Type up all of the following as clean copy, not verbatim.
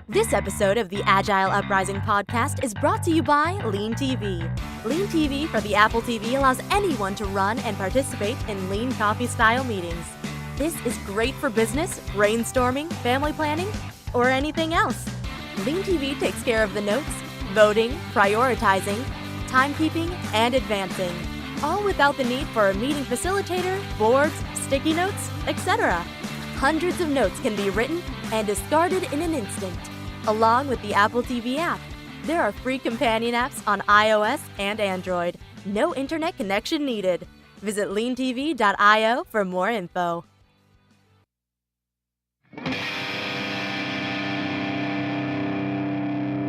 This episode of the Agile Uprising podcast is brought to you by Lean TV. Lean TV for the Apple TV allows anyone to run and participate in lean coffee-style meetings. This is great for business, brainstorming, family planning, or anything else. Lean TV takes care of the notes, voting, prioritizing, timekeeping, and advancing, all without the need for a meeting facilitator, boards, sticky notes, etc. Hundreds of notes can be written and discarded in an instant. Along with the Apple TV app, there are free companion apps on iOS and Android. No internet connection needed. Visit leantv.io for more info.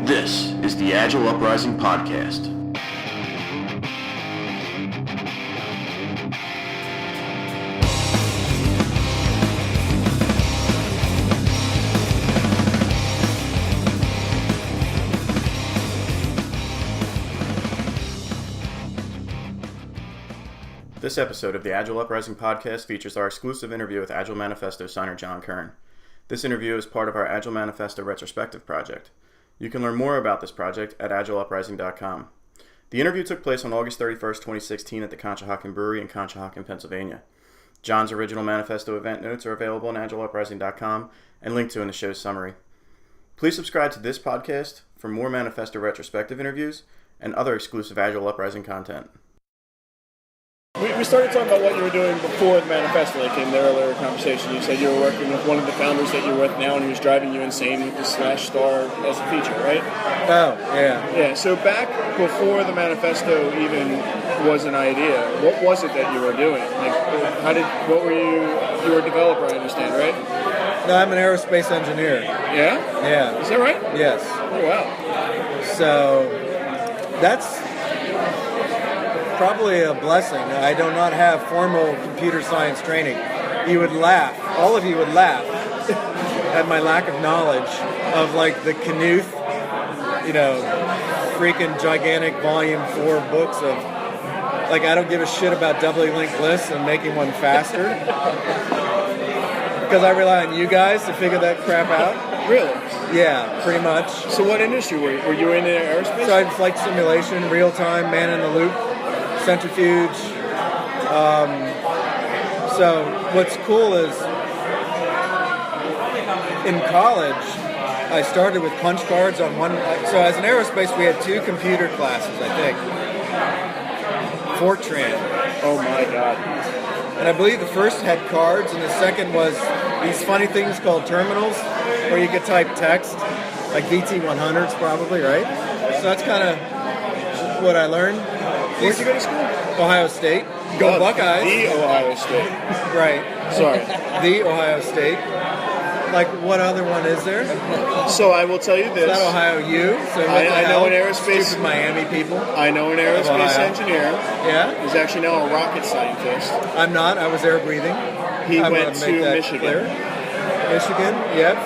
This is the Agile Uprising podcast. This episode of the Agile Uprising podcast features our exclusive interview with Agile Manifesto signer John Kern. This interview is part of our Agile Manifesto retrospective project. You can learn more about this project at agileuprising.com. The interview took place on August 31st, 2016 at the Conshohocken Brewery in Conshohocken, Pennsylvania. John's original manifesto event notes are available on agileuprising.com and linked to in the show's summary. Please subscribe to this podcast for more manifesto retrospective interviews and other exclusive Agile Uprising content. We started talking about what you were doing before the manifesto, like in the earlier conversation. You said you were working with one of the founders that you're with now, and he was driving you insane with the /star as a feature, right? Oh, yeah. Yeah, so back before the manifesto even was an idea, what was it that you were doing? Like, you were a developer, I understand, right? No, I'm an aerospace engineer. Yeah? Yeah. Is that right? Yes. Oh, wow. So, that's probably a blessing. I do not have formal computer science training. You would laugh. All of you would laugh at my lack of knowledge of, like, the Knuth, freaking gigantic volume 4 books of, like, I don't give a shit about doubly linked lists and making one faster. Because I rely on you guys to figure that crap out. Really? Yeah, pretty much. So what industry were you? Were you in aerospace? So I had flight simulation, real-time, man-in-the-loop, centrifuge. So what's cool is in college, I started with punch cards on one. So as an aerospace, we had 2 computer classes, I think. Fortran. Oh my God. And I believe the first had cards, and the second was these funny things called terminals, where you could type text, like VT100s probably, right? So that's kind of what I learned. Where'd you go to school? Ohio State. Go Buckeyes. The Ohio State. Right. Sorry. The Ohio State. Like, what other one is there? So I will tell you this. Is that Ohio U? So I know an aerospace... Stupid Miami people. I know an aerospace engineer. Yeah? He's actually now a rocket scientist. I'm not. I was air breathing. He went to Michigan. Clear. Michigan, yep.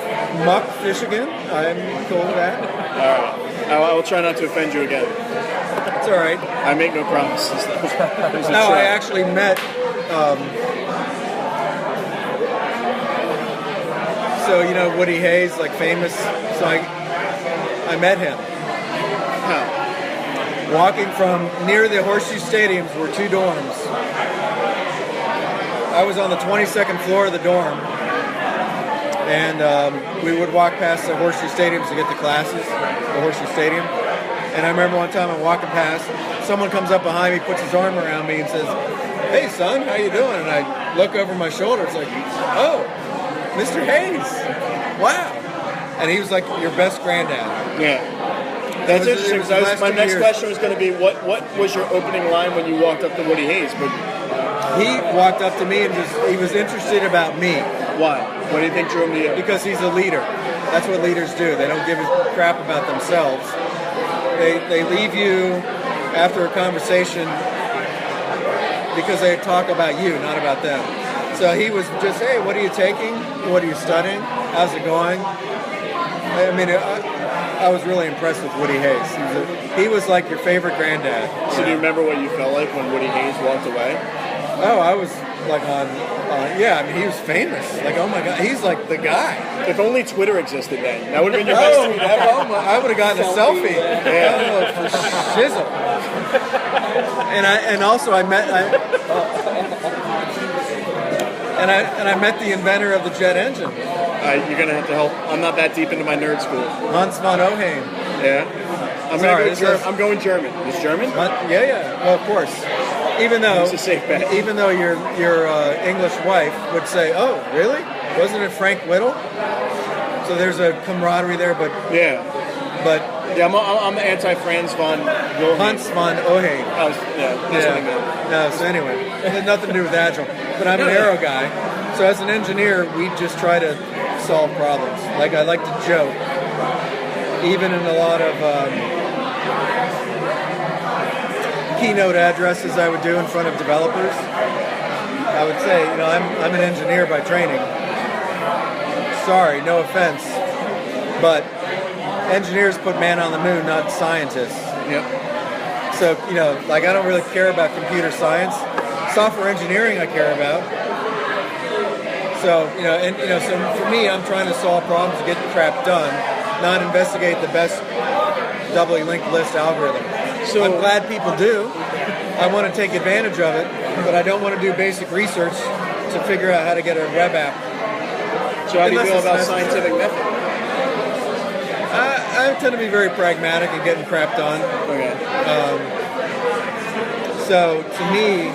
Muck, Michigan. I'm cool with that. All right. I will try not to offend you again. It's all right. I make no promises, though. No, I actually met... So, Woody Hayes, like, famous. So I met him. How? Walking from near the Horseshoe Stadiums were 2 dorms. I was on the 22nd floor of the dorm. And we would walk past the Horseshoe Stadiums to get to classes, the Horseshoe Stadium. And I remember one time I'm walking past, someone comes up behind me, puts his arm around me and says, "Hey son, how you doing?" And I look over my shoulder, it's like, "Oh, Mr. Hayes, wow." And he was like, "Your best granddad." Yeah. That's interesting. My next question was going to be, what was your opening line when you walked up to Woody Hayes? But he walked up to me and he was interested about me. Why? What do you think drew him to you? Because he's a leader. That's what leaders do. They don't give a crap about themselves. They leave you after a conversation because they talk about you, not about them. So he was just, "Hey, what are you taking? What are you studying? How's it going?" I mean, I was really impressed with Woody Hayes. He was like your favorite granddad. So do you remember what you felt like when Woody Hayes walked away? Oh, I was like yeah, I mean, he was famous. Like, oh my God, he's like the guy. If only Twitter existed then. That would have been your Oh, best. I would have gotten a selfie. Oh, for shizzle. And also I met the inventor of the jet engine, You're gonna have to help. I'm not that deep into my nerd school. Hans von Ohain. Yeah. I'm going German. It's German? Yeah. Well, of course. Even though It's a safe bet. Even though your English wife would say, "Oh, really? Wasn't it Frank Whittle?" So there's a camaraderie there, but Yeah. I'm the anti-Franz von Wilhelm. Hans von Ohain. That's what I meant. No, so anyway, it had nothing to do with Agile. But I'm an aero guy, so as an engineer, we just try to solve problems. Like, I like to joke, even in a lot of keynote addresses I would do in front of developers. I would say, I'm an engineer by training. Sorry, no offense, but engineers put man on the moon, not scientists. Yep. So, I don't really care about computer science. Software engineering I care about. So, so for me, I'm trying to solve problems to get crap done, not investigate the best doubly linked list algorithm. So I'm glad people do. I want to take advantage of it, but I don't want to do basic research to figure out how to get a web app. So how do you feel about scientific method? I tend to be very pragmatic in getting crap done. Okay. So to me,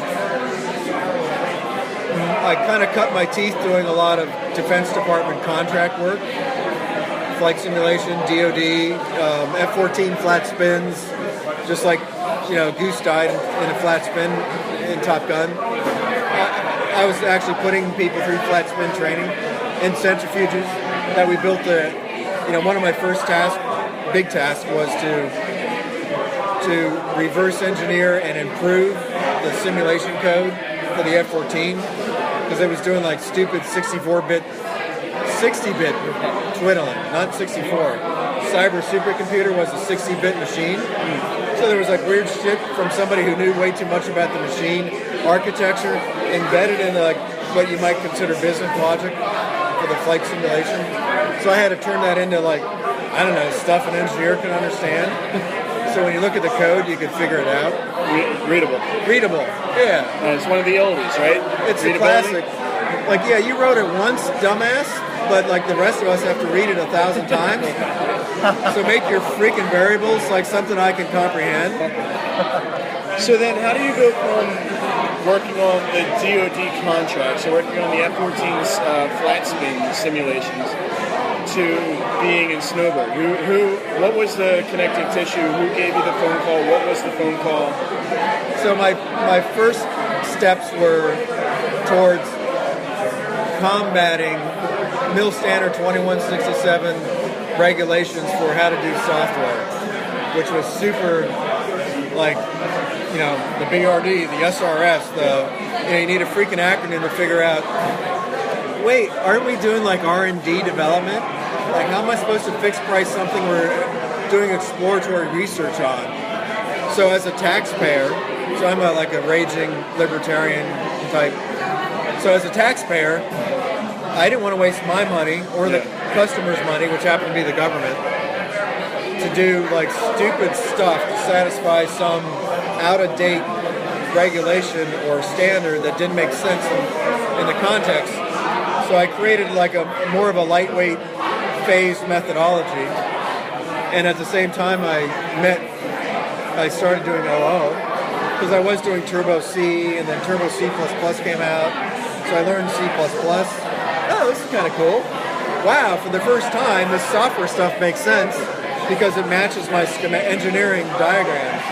I kind of cut my teeth doing a lot of Defense Department contract work, flight simulation, DoD, F-14 flat spins, just like Goose died in a flat spin in Top Gun. I was actually putting people through flat spin training in centrifuges that we built. One of my first big tasks was to reverse engineer and improve the simulation code for the F-14 because it was doing like stupid 60-bit twiddling, not 64. Cyber supercomputer was a 60-bit machine. So there was like weird shit from somebody who knew way too much about the machine architecture embedded in what you might consider business logic for the flight simulation. So I had to turn that into stuff an engineer can understand. So when you look at the code, you can figure it out. Readable. Yeah. It's one of the oldies, right? It's a classic. Like, yeah, you wrote it once, dumbass, but like the rest of us have to read it 1,000 times. So make your freaking variables like something I can comprehend. So then how do you go from working on the DoD contracts, so working on the F-14's flat spin simulations, to being in Snowbird? What was the connective tissue? Who gave you the phone call? What was the phone call? So my first steps were towards combating Mil Standard 2167 regulations for how to do software, which was super, the BRD, the SRS, you need a freaking acronym to figure out, wait, aren't we doing like R&D development? Like, how am I supposed to fix price something we're doing exploratory research on? So as a taxpayer, so I'm a raging libertarian type. So as a taxpayer, I didn't want to waste my money or the customer's money, which happened to be the government, to do stupid stuff to satisfy some out-of-date regulation or standard that didn't make sense in the context. So I created more of a lightweight phased methodology, and at the same time I started doing OO because I was doing Turbo C, and then Turbo C++ came out, so I learned C++. Oh, this is kind of cool. Wow, for the first time this software stuff makes sense because it matches my engineering diagrams,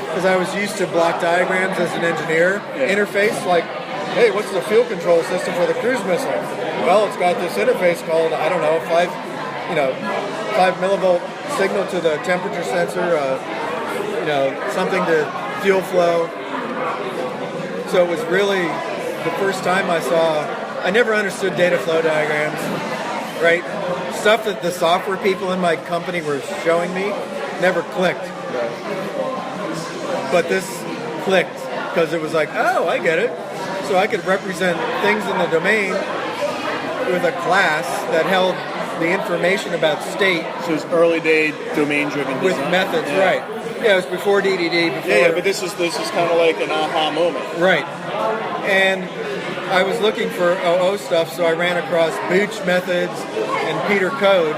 because I was used to block diagrams as an engineer. Interface, hey, what's the fuel control system for the cruise missile? Well, it's got this interface called, 5 millivolt signal to the temperature sensor, something to fuel flow. So it was really the first time I never understood data flow diagrams, right? Stuff that the software people in my company were showing me never clicked. But this clicked because it was like, oh, I get it. So I could represent things in the domain with a class that held the information about state So it's early day domain-driven with design. methods, Yeah. right? Yeah, it was before DDD. Before, Yeah, but this is kind of like an aha moment. right. And I was looking for OO stuff, so I ran across Booch methods and Peter Code.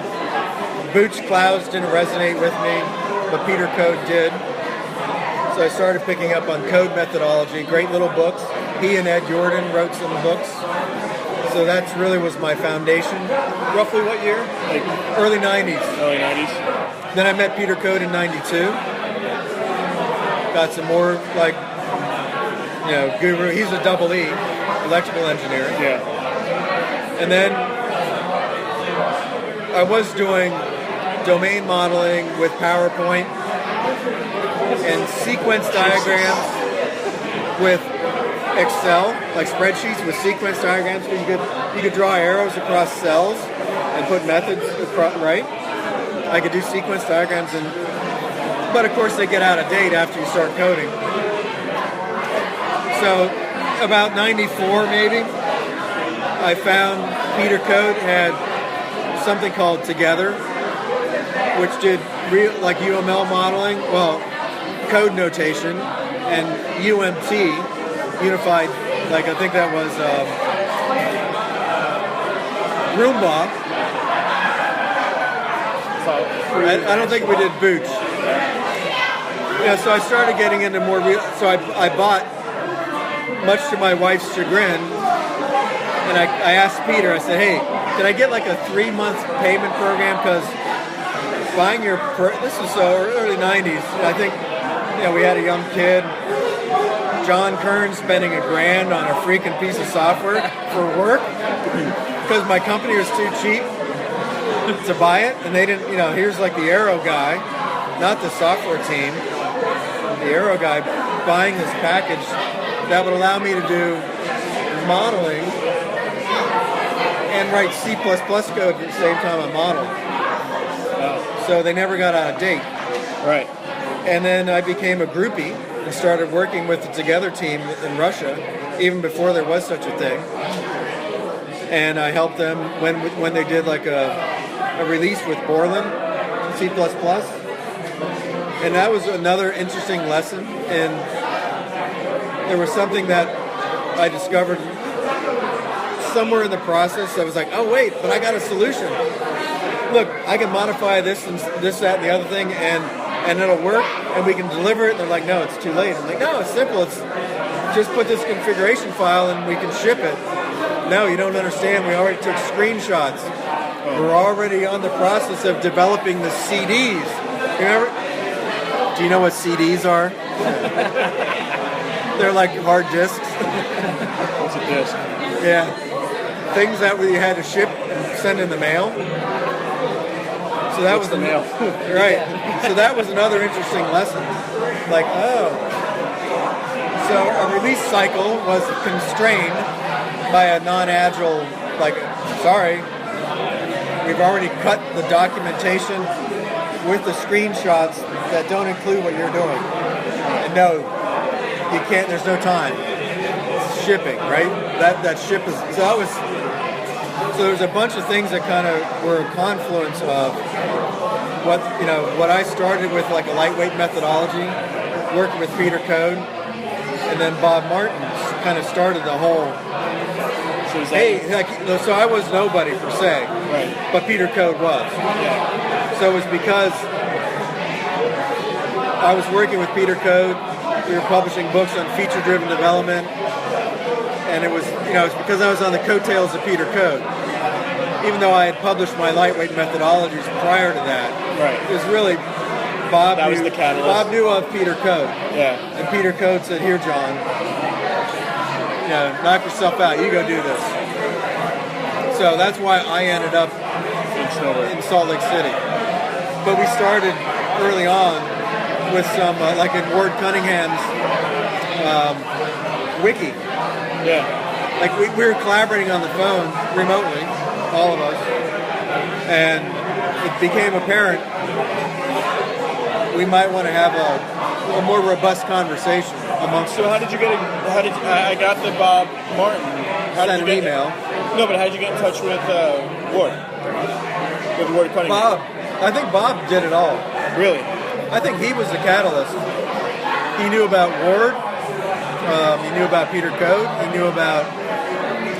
Booch clouds didn't resonate with me, but Peter Code did. So I started picking up on code methodology. Great little books. He and Ed Jordan wrote some books. So that's really was my foundation. Roughly what year? Like Early 90s. early 90s? Then I met Peter Code in 92. Got some more, like, guru. He's a double E, electrical engineer. Yeah. And then I was doing domain modeling with PowerPoint and sequence diagrams with Excel, like spreadsheets with sequence diagrams. So you could draw arrows across cells and put methods across, right? I could do sequence diagrams, but of course they get out of date after you start coding. So about 94 maybe, I found Peter Code had something called Together, which did like UML modeling, well, code notation, and UMT, Unified, like I think that was Roomba. I don't think we did Booch. Yeah, so I started getting into more real. So I bought, much to my wife's chagrin, and I asked Peter. I said, "Hey, can I get like a 3-month payment program? Because buying this was so early '90s. I think we had a young kid. John Kern spending $1,000 on a freaking piece of software for work because my company was too cheap to buy it, and they didn't. Here's like the Aero guy, not the software team. The Aero guy buying this package that would allow me to do modeling and write C++ code at the same time I modeled. So they never got out of date. Right. And then I became a groupie and started working with the Together team in Russia, even before there was such a thing. And I helped them when they did like a release with Borland, C++. And that was another interesting lesson. And there was something that I discovered somewhere in the process that was like, oh wait, but I got a solution. Look, I can modify this and this, that, and the other thing, and it'll work, and we can deliver it. And they're like, no, it's too late. I'm like, no, it's simple. It's just put this configuration file and we can ship it. No, you don't understand. We already took screenshots. We're already on the process of developing the CDs. Do you know what CDs are? They're like hard disks. What's a disc? Yeah. Things that we had to ship and send in the mail. So that was the mail? Right. So that was another interesting lesson. Like, oh. So a release cycle was constrained by a non-agile, like, sorry, we've already cut the documentation with the screenshots that don't include what you're doing. And no, you can't, there's no time. It's shipping, right? That ship is, so there's a bunch of things that kind of were a confluence of what I started with, like a lightweight methodology, working with Peter Code, and then Bob Martins kind of started the whole. So I was nobody per se, Right. but Peter Code was. Yeah. So it was because I was working with Peter Code. We were publishing books on feature-driven development, and it was it's because I was on the coattails of Peter Code. Even though I had published my lightweight methodologies prior to that, Right. it was really Bob. That was the catalyst. Bob knew of Peter Code, Yeah. and Peter Code said, "Here, John, knock yourself out. You go do this." So that's why I ended up in Salt Lake City. But we started early on with some, like in Ward Cunningham's wiki. Yeah. Like we were collaborating on the phone remotely, all of us, and it became apparent we might want to have a more robust conversation amongst So us. how did you get? I got the Bob Martin. How Send did you an get? email. No, but how did you get in touch with Ward? With Ward Cunningham. Bob, I think Bob did it all. Really? I think he was the catalyst. He knew about Ward. He knew about Peter Code. He knew about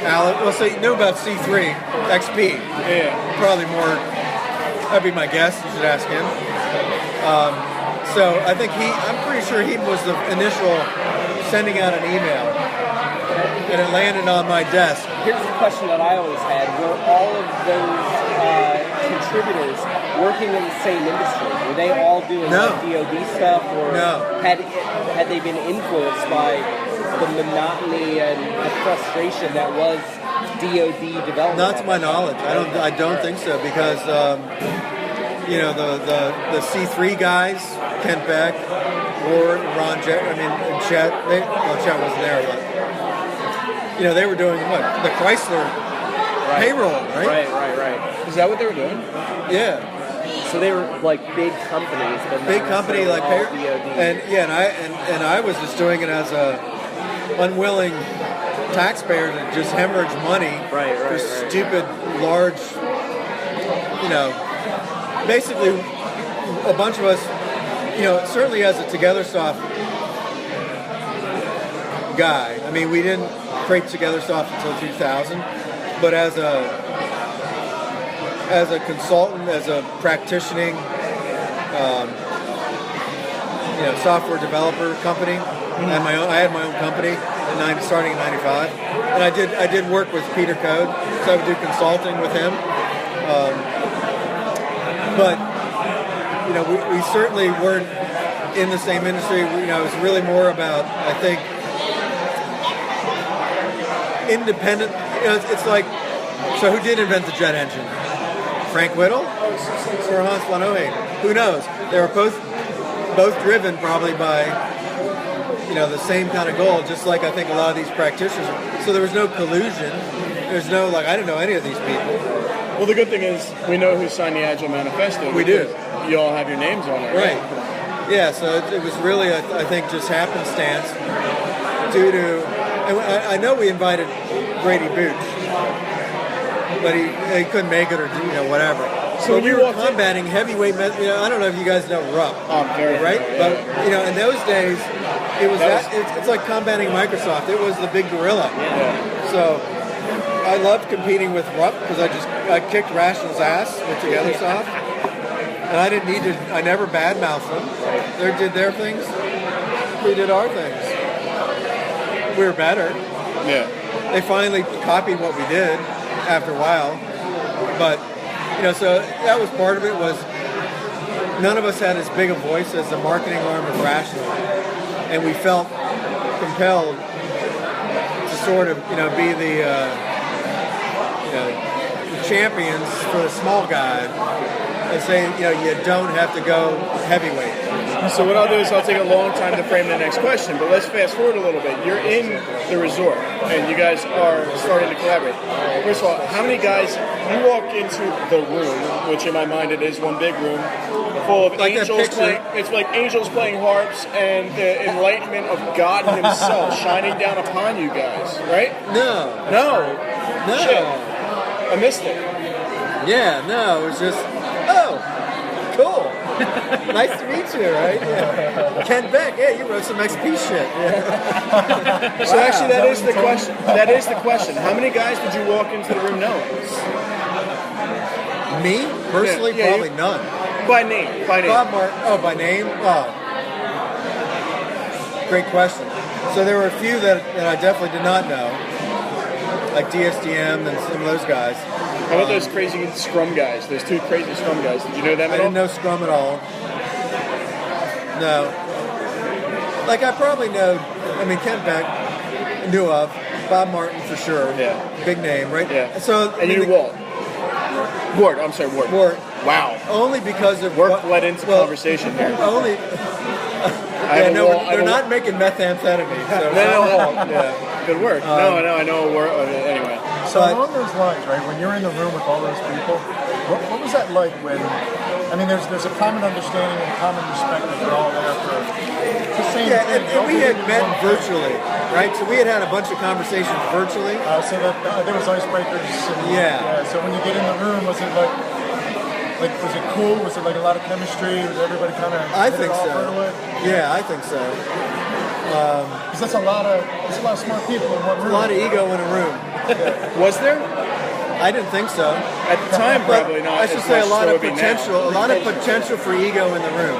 Alex. Well, so he knew about C3 XP. Yeah. Probably more. That'd be my guess. You should ask him. So I think I'm pretty sure he was the initial sending out an email, and it landed on my desk. Here's the question that I always had: were all of those contributors working in the same industry? Were they all doing No. like DoD stuff, or No. had they been influenced by the monotony and the frustration that was DoD development? Not to my knowledge. I don't think so, because the C3 guys, Kent Beck, Ward, Ron Jet, and Chet. Chet wasn't there, but they were doing what? The Chrysler payroll, right? Right. Is that what they were doing? Yeah, So they were like big companies, but big not company like necessarily all payroll, DoD. and I was just doing it as a unwilling taxpayer to just hemorrhage money Right, for right. stupid, large, basically a bunch of us, certainly as a TogetherSoft guy. I mean, we didn't create TogetherSoft until 2000, but as a consultant, as a practicing, software developer company, and I had my own company starting in '95, and I did work with Peter Code, so I would do consulting with him. But we certainly weren't in the same industry. It was really more about, I think, independent. It's like, so who did invent the jet engine? Frank Whittle or Hans von Ohain? Who knows? They were both driven probably by the same kind of goal, just like I think a lot of these practitioners. So there was no collusion. There's no I didn't know any of these people. Well, the good thing is we know who signed the Agile Manifesto. We do. You all have your names on it, Right. Yeah, so it was really, I think, just happenstance due to, and I know we invited Brady Booch, but he couldn't make it or whatever. So But we you were walked in- combating heavyweight, I don't know if you guys know Rupp, Very right? familiar, But, in those days, it was That it's like combating Microsoft. It was the big gorilla. Yeah. So I loved competing with Rupp because I kicked Rational's ass with TogetherSoft. And I didn't need to, I never badmouthed them. They did their things. We did our things. We were better. Yeah. They finally copied what we did after a while. But, so that was part of it, was none of us had as big a voice as the marketing arm of Rational. And we felt compelled to sort of, be the champions for the small guy and say, you don't have to go heavyweight. So what I'll do is I'll take a long time to frame the next question, but let's fast forward a little bit. You're in the resort, and you guys are starting to collaborate. First of all, how many guys, you walk into the room, which in my mind it is one big room, full of Like that angels picture. playing, it's like angels playing harps and the enlightenment of God himself shining down upon you guys, right? No. Shit. I missed it. Yeah, no, it was just, cool. Nice to meet you, right? Yeah. Ken Beck, you wrote some XP shit. Yeah. So actually, that is the question. That is the question. How many guys did you walk into the room knowing? Me, personally, Yeah, probably you- none. By name. Bob Martin, by name? Great question. So there were a few that I definitely did not know, like DSDM and some of those guys. How about those crazy Scrum guys? Those two crazy Scrum guys. Did you know them I at all? didn't know Scrum at all. No. Like, I probably know, Ken Beck, knew of. Bob Martin for sure. Yeah. Big name, right? Yeah. So, And you knew Walt. Ward. I'm sorry, Ward. Ward. Wow. Only because of Work led into conversation here. Only. I have a wall- I have they're a- not making methamphetamine. So No. yeah. Good work. No, I know. Anyway. So But- along those lines, right, when you're in the room with all those people, What was that like when? I mean, there's a common understanding and common respect that you're all there for the same Yeah, thing. and we had met virtually, right? So we had a bunch of conversations virtually. So that there was icebreakers. And, Yeah. So when you get in the room, was it like was it cool? Was it like a lot of chemistry? Was everybody kind of? I think so. Right away? Yeah, I think so. Because that's a lot of smart people in one room. A lot of ego in a room. Was there? I didn't think so. At the time, But probably not. I should as say a much lot as of it would be potential, now. a lot of potential for ego in the room.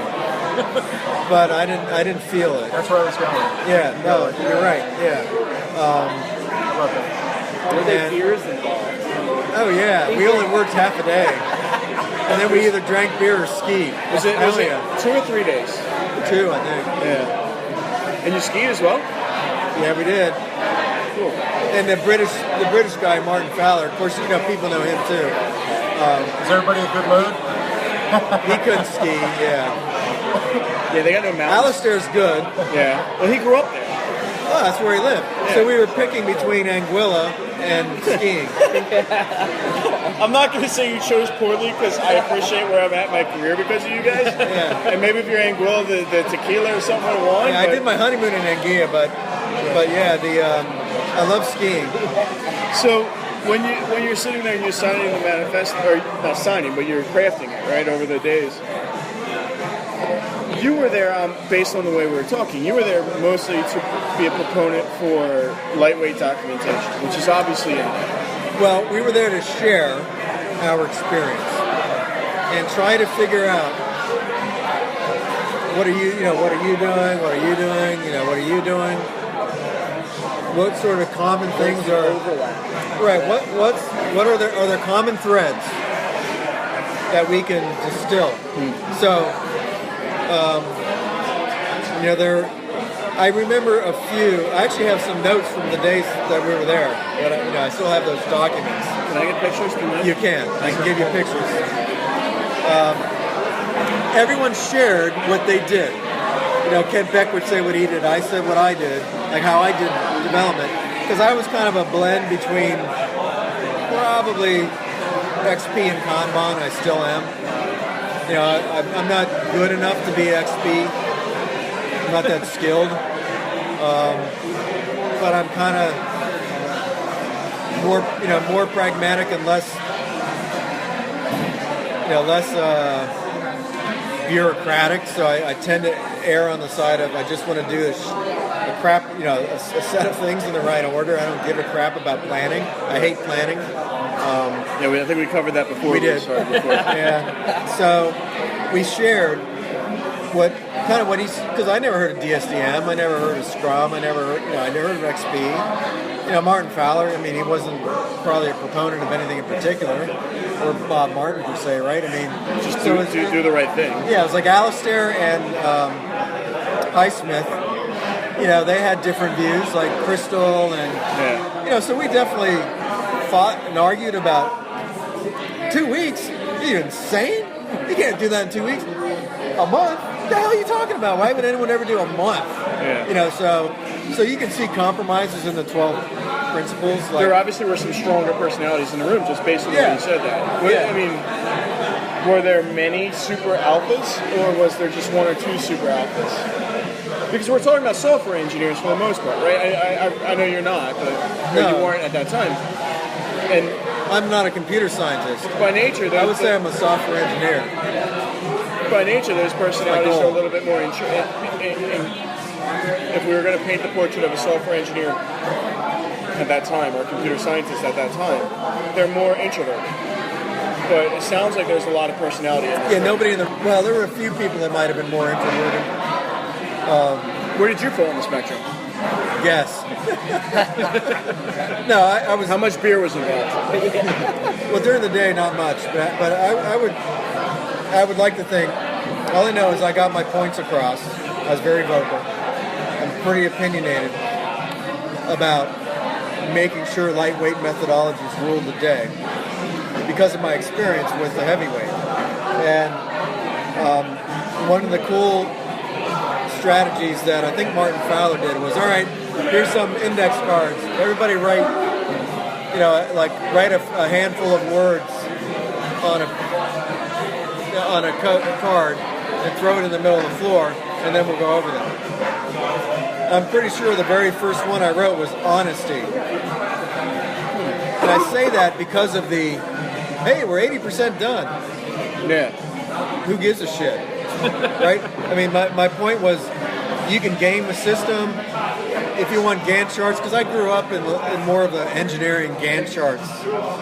But I didn't feel it. That's where I was going. Yeah, no, you're right. Yeah. I love that. Were there And- beers involved? Oh yeah, we only worked half a day, and then we either drank beer or skied. Was it Hell yeah. 2 or 3 days? 2, I think. Yeah. And you skied as well? Yeah, we did. Cool. And the British guy, Martin Fowler, of course, people know him too. Is everybody a good load? He couldn't ski, yeah. Yeah, they got no mountains. Alistair's good. Yeah. Well, he grew up there. Oh, that's where he lived. So we were picking between Anguilla and skiing. I'm not going to say you chose poorly because I appreciate where I'm at in my career because of you guys. Yeah. And maybe if you're Anguilla, the tequila or something would have won. Yeah, I did my honeymoon in Anguilla, but yeah, I love skiing. So when you're sitting there and you're signing the manifesto, or not signing, but you're crafting it, right, over the days. You were there, based on the way we were talking, you were there mostly to be a proponent for lightweight documentation, which is obviously in there. Well, we were there to share our experience and try to figure out what are you doing? What are you doing? What are you doing? What sort of common things are Overlap. right? What are there common threads that we can distill? So, I remember a few. I actually have some notes from the days that we were there. But I still have those documents. Can I get pictures from that? You can. I can give you pictures. Everyone shared what they did. Kent Beck would say what he did. I said what I did, like how I did development. Because I was kind of a blend between probably XP and Kanban. I still am. I'm not good enough to be XP. I'm not that skilled. But I'm kind of more pragmatic and less bureaucratic. So I tend to err on the side of I just want to do a set of things in the right order. I don't give a crap about planning. I hate planning. I think we covered that before. We did. Started recording. Yeah. So we shared because I never heard of DSDM, I never heard of Scrum, I never heard of XP. Martin Fowler, he wasn't probably a proponent of anything in particular, or Bob Martin per se, right? Just do the right thing. Yeah, it was like Alistair and Highsmith. They had different views, like Crystal, and so we definitely fought and argued about 2 weeks. Are you insane? You can't do that in 2 weeks. A month? What the hell are you talking about? Why would anyone ever do a month? Yeah. So you can see compromises in the 12 principles. Like, There obviously were some stronger personalities in the room, just based on the way you said that. Were there many super alphas, or was there just 1 or 2 super alphas? Because we're talking about software engineers for the most part, right? I know you're not, but No. you weren't at that time. And I'm not a computer scientist. by nature, I would say I'm a software engineer. by nature, those personalities goal. are a little bit more if we were going to paint the portrait of a software engineer at that time, or a computer scientist at that time, they're more introverted. But it sounds like there's a lot of personality in this. Yeah, nobody in the... Well, there were a few people that might have been more introverted. Where did you fall on the spectrum? Yes. No, I was... How much beer was involved? Well, during the day, not much. But I would like to think... All I know is I got my points across. I was very vocal. I'm pretty opinionated about making sure lightweight methodologies rule the day because of my experience with the heavyweight. And one of the cool strategies that I think Martin Fowler did was, all right, here's some index cards. Everybody write a handful of words on a card and throw it in the middle of the floor, and then we'll go over them. I'm pretty sure the very first one I wrote was honesty. And I say that because of the, hey, we're 80% done. Yeah. Who gives a shit? Right? I mean, my point was, you can game the system if you want Gantt charts, because I grew up in more of the engineering Gantt charts.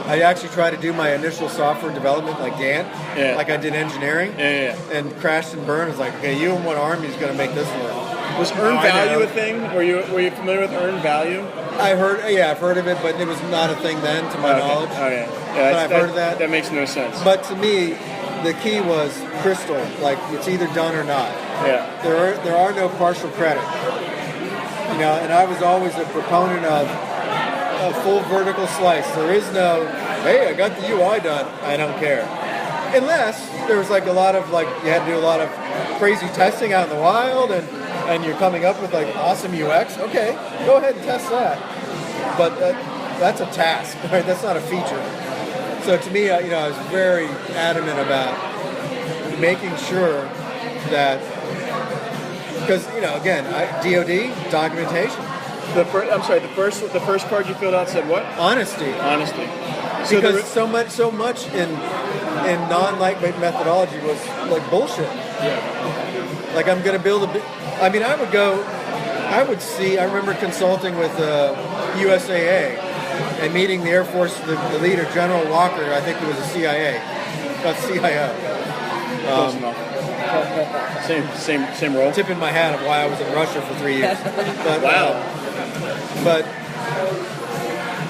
I actually tried to do my initial software development like Gantt, like I did engineering, and crashed and burned. It's like, okay, you and one army is going to make this work. Was earned value a thing? Were you familiar with earned value? I've heard of it, but it was not a thing then, to my knowledge. Okay. But I've heard of that. That makes no sense. But to me, the key was crystal. Like, it's either done or not. Yeah. There are no partial credit. You know, and I was always a proponent of a full vertical slice. There is no, hey, I got the UI done. I don't care. Unless there was like a lot of you had to do a lot of crazy testing out in the wild, and you're coming up with like awesome UX. Okay, go ahead and test that. But that's a task, right? That's not a feature. So to me, I was very adamant about making sure that, because again, DoD documentation. The first card you filled out said what? Honesty. So because so much in non-lightweight methodology was like bullshit. Yeah. Like, I'm going to build I remember consulting with USAA and meeting the Air Force, the leader, General Walker, I think he was a CIA, not CIO. Close enough. Same role. Tipping my hat of why I was in Russia for 3 years. But, wow. But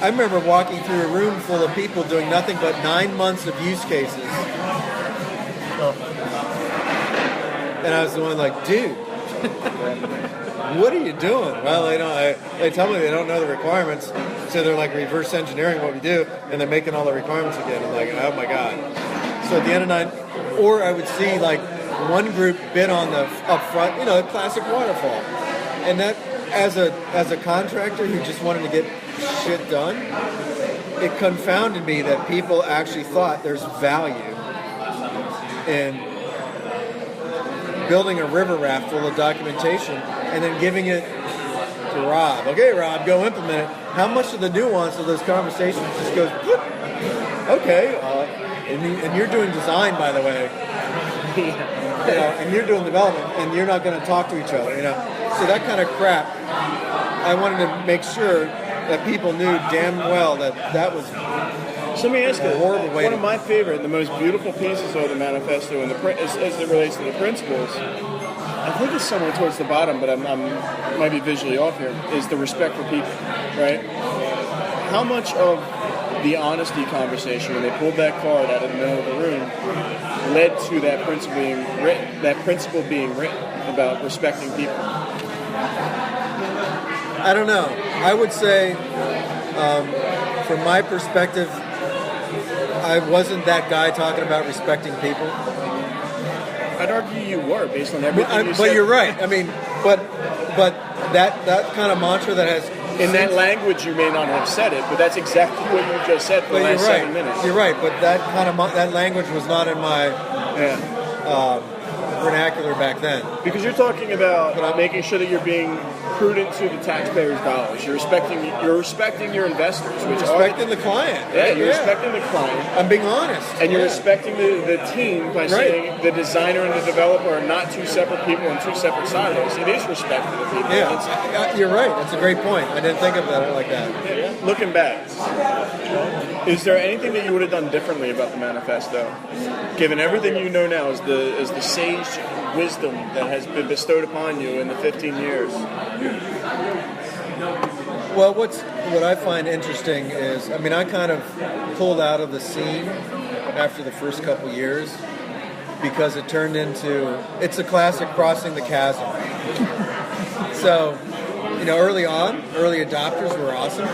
I remember walking through a room full of people doing nothing but 9 months of use cases. And I was the one like, dude, what are you doing? Well, they tell me they don't know the requirements, so they're like reverse engineering what we do, and they're making all the requirements again. I'm like, oh my God. So at the end of 9, or I would see like one group bid on the upfront, the classic waterfall. And that, as a contractor who just wanted to get shit done, it confounded me that people actually thought there's value in building a river raft full of documentation and then giving it to Rob. Okay, Rob, go implement it. How much of the nuance of those conversations just goes, whoop, okay, and you're doing design, by the way, and you're doing development, and you're not going to talk to each other, So that kind of crap, I wanted to make sure that people knew damn well that was. So let me ask you, horrible way one of my favorite, the most beautiful pieces of the manifesto, and as it relates to the principles, I think it's somewhere towards the bottom, but I might be visually off here, is the respect for people, right? How much of the honesty conversation, when they pulled that card out of the middle of the room, led to that principle being written about respecting people? I don't know. I would say, from my perspective, I wasn't that guy talking about respecting people. I'd argue you were, based on everything you said. But you're right. I mean, but that kind of mantra that has... In that language, you may not have said it, but that's exactly what you just said for the last 7 minutes. You're right, but that kind of that language was not in my vernacular back then. Because you're talking about making sure that you're being prudent to the taxpayers' dollars. You're respecting your investors, which respecting the client. Yeah, you're respecting the client. I'm being honest. And you're respecting the team by saying the designer and the developer are not two separate people in two separate silos. It is respect for the people. Yeah, you're right. That's a great point. I didn't think of that like that. Yeah. Looking back, is there anything that you would have done differently about the manifesto, given everything you know now as the sage wisdom that has been bestowed upon you in the 15 years? Well, what I find interesting is, I kind of pulled out of the scene after the first couple years because it turned into, it's a classic crossing the chasm. So, early on, early adopters were awesome.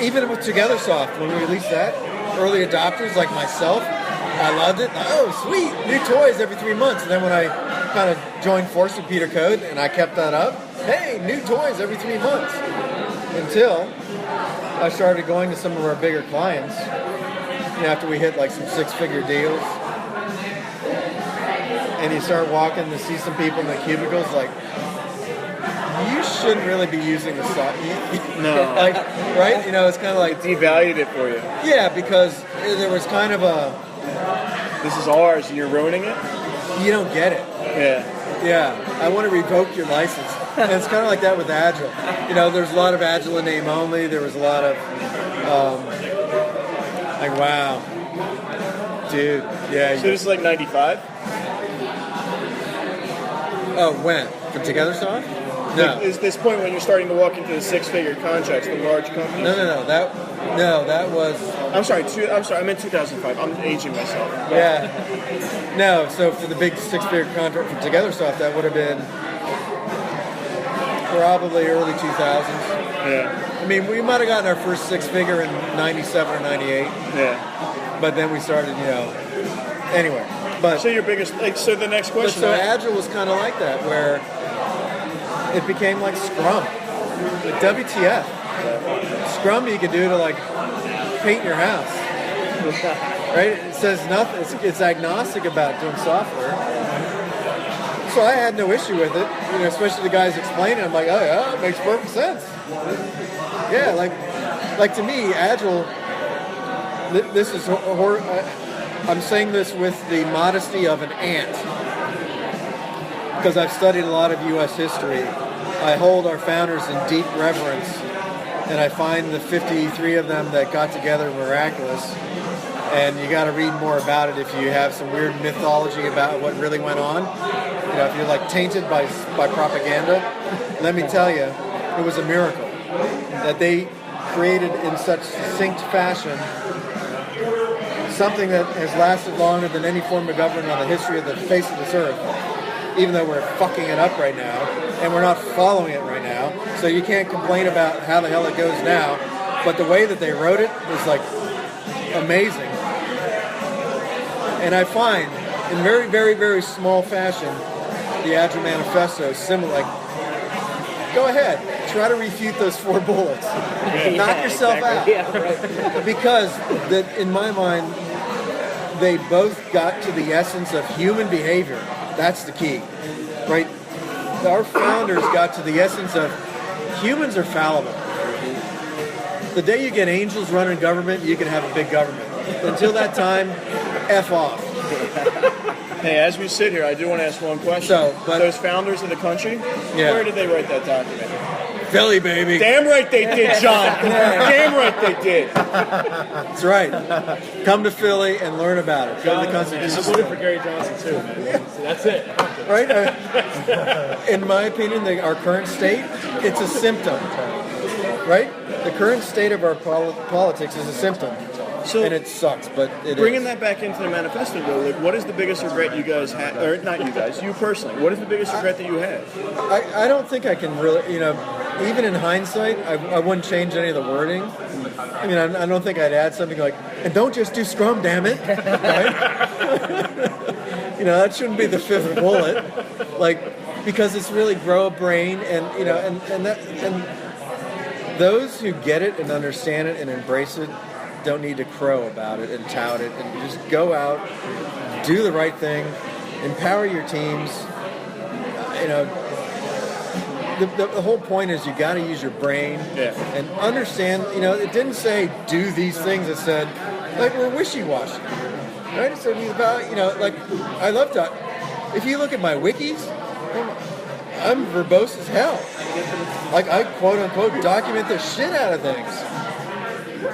Even with TogetherSoft, when we released that, early adopters like myself, I loved it. Oh, sweet, new toys every 3 months. And then when I kind of joined forces with Peter Code and I kept that up, hey, new toys every 3 months. Until I started going to some of our bigger clients after we hit like some 6-figure deals, and you start walking to see some people in the cubicles, like, you shouldn't really be using the software. No. Like, right? You know, it's kind of like, Devalued it for you. yeah, because there was kind of a, This is ours, and you're ruining it. you don't get it. Yeah. Yeah, I want to revoke your license. And it's kind of like that with Agile. You know, there's a lot of Agile in name only. There was a lot of, like, wow. Dude, yeah. So this is like 95. Oh, when? For Together Soft? No. Like, is this point when you're starting to walk into the 6-figure contracts with large companies? No. That was. I'm sorry. I meant 2005. I'm aging myself. Yeah. No, so for the big 6-figure contract for Together Soft, that would have been probably early 2000s. Yeah. I mean, we might have gotten our first 6-figure in 97 or 98, Yeah. but then we started, you know. Anyway, but. So your biggest, like, so the next But question. so Agile was kind of like that, where it became like Scrum. Like WTF. Scrum you could do to like paint your house. Right? It says nothing. It's agnostic about doing software. So I had no issue with it, you know, especially the guys explaining. I'm like, oh yeah, it makes perfect sense. Yeah, like to me, Agile. This is I'm saying this with the modesty of an ant, because I've studied a lot of U.S. history. I hold our founders in deep reverence, and I find the 53 of them that got together miraculous. And you got to read more about it if you have some weird mythology about what really went on. You know, if you're like tainted by propaganda, let me tell you, it was a miracle that they created in such succinct fashion something that has lasted longer than any form of government on the history of the face of this earth, even though we're fucking it up right now, and we're not following it right now, so you can't complain about how the hell it goes now, but the way that they wrote it was like amazing. And I find, in very, very, very small fashion, the Agile Manifesto is similar. Like, go ahead, try to refute those 4 bullets. Knock yourself out. Yeah, right. Because that, in my mind, they both got to the essence of human behavior. That's the key, right? Our founders got to the essence of humans are fallible. The day you get angels running government, you can have a big government. Until that time, F off. Hey, as we sit here, I do want to ask one question. So, but- those founders of the country, Yeah. where did they write that document? Philly, baby. Damn right they did, John. Damn right they did. That's right. Come to Philly and learn about it. Go to the Constitution. I voted for Gary Johnson too, man. So that's it. Right? In my opinion, our current state, it's a symptom. Right? The current state of our politics is a symptom. So, and it sucks, but it bringing is. that back into the manifesto, though, like, what is the biggest regret you guys had, or not you guys, you personally, what is the biggest regret that you have? I don't think I can really, you know, even in hindsight, I wouldn't change any of the wording. I mean, I don't think I'd add something like, and don't just do Scrum, damn it. Right? You know, that shouldn't be the 5th bullet. Like, because it's really grow a brain, and, you know, and those who get it and understand it and embrace it don't need to crow about it and tout it, and just go out, do the right thing, empower your teams. You know, the whole point is you got to use your brain and understand. You know, it didn't say do these things. It said like we're wishy-washy, right? It said about, you know, like I love to. If you look at my wikis, I'm verbose as hell. Like I quote unquote document the shit out of things.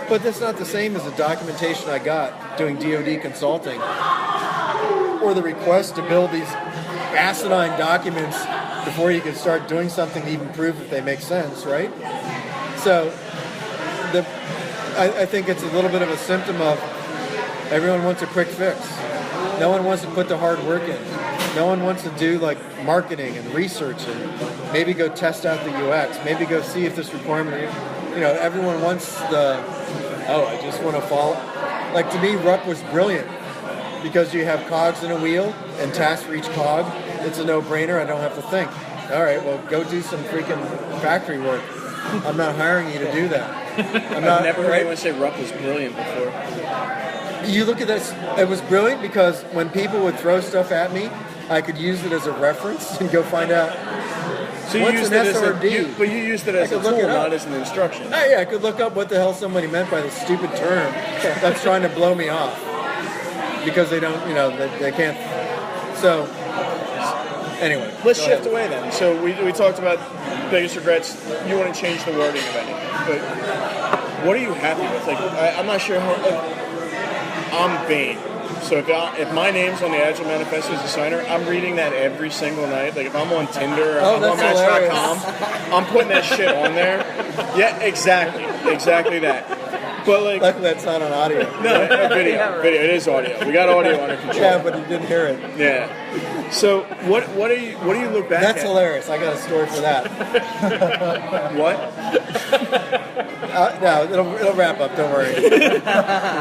But that's not the same as the documentation I got doing DoD consulting, or the request to build these asinine documents before you can start doing something to even prove that they make sense, right? So, I think it's a little bit of a symptom of everyone wants a quick fix. No one wants to put the hard work in. No one wants to do like marketing and research and maybe go test out the UX, maybe go see if this requirement, you know, everyone wants I just want to follow. Like to me, RUP was brilliant because you have cogs in a wheel and tasks for each cog. It's a no-brainer. I don't have to think. All right, well, go do some freaking factory work. I'm not hiring you to do that. I've never heard anyone say RUP was brilliant before. you look at this, it was brilliant because when people would throw stuff at me, I could use it as a reference and go find out So you what's used an it as SRD. but you used it as I a could look tool, it up. not as an instruction. Yeah, I could look up what the hell somebody meant by the stupid term that's trying to blow me off because they don't, they can't. So, anyway. Let's go shift ahead. away then. So we talked about biggest regrets. You want to change the wording of anything, but what are you happy with? Like, I'm not sure how. I'm vain. So if my name's on the Agile Manifesto as a signer, I'm reading that every single night. Like if I'm on Tinder or if I'm on that's Match.com, I'm putting that shit on there. Yeah, exactly that. But like, Luckily, that's not on audio. no, video. It is audio. We got audio under control. Yeah, but you didn't hear it. Yeah. So what do you look back That's at? hilarious. I got a story for that. What? No, it'll wrap up. Don't worry.